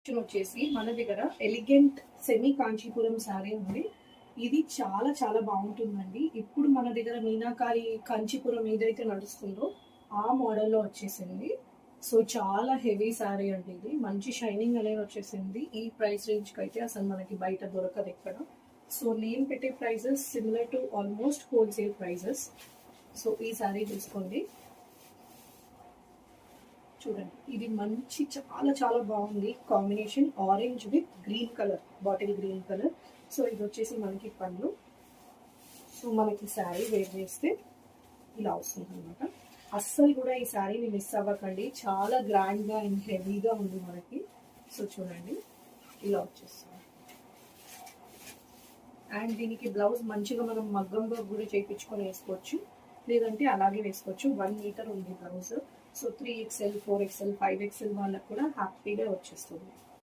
వచ్చేసి మన దగ్గర ఎలిగెంట్ సెమీ కాంచీపురం శారీ ఉంది. ఇది చాలా చాలా బాగుంటుందండి. ఇప్పుడు మన దగ్గర మీనాకారి కాంచీపురం ఏదైతే నడుస్తుందో ఆ మోడల్లో వచ్చేసింది. సో చాలా హెవీ శారీ అండి. ఇది మంచి షైనింగ్ అనేది వచ్చేసింది. ఈ ప్రైస్ రేంజ్కి అయితే అసలు మనకి బయట దొరకదు ఎక్కడ. సో నేను పెట్టే prices similar to almost wholesale prices. So ఈ శారీ తీసుకోండి. చూడండి, ఇది మంచి చాలా చాలా బాగుంది combination. Orange with green colour, bottle green colour. So ఇది వచ్చేసి మనకి పళ్ళు. సో మనకి శారీ వేర్ చేస్తే ఇలా వస్తుంది అనమాట. అస్సలు కూడా ఈ శారీని మిస్ అవ్వకండి. చాలా గ్రాండ్గా అండ్ హెవీగా ఉంది మనకి. సో చూడండి, ఇలా వచ్చేస్తుంది. అండ్ దీనికి బ్లౌజ్ మంచిగా మనం మగ్గంలో కూడా చేయించుకొని వేసుకోవచ్చు, లేదంటే అలాగే వేసుకోవచ్చు. 1 మీటర్ ఉంది blouse. So 3XL, 4XL, 5XL వాళ్ళకు కూడా హ్యాపీగా వచ్చేస్తుంది.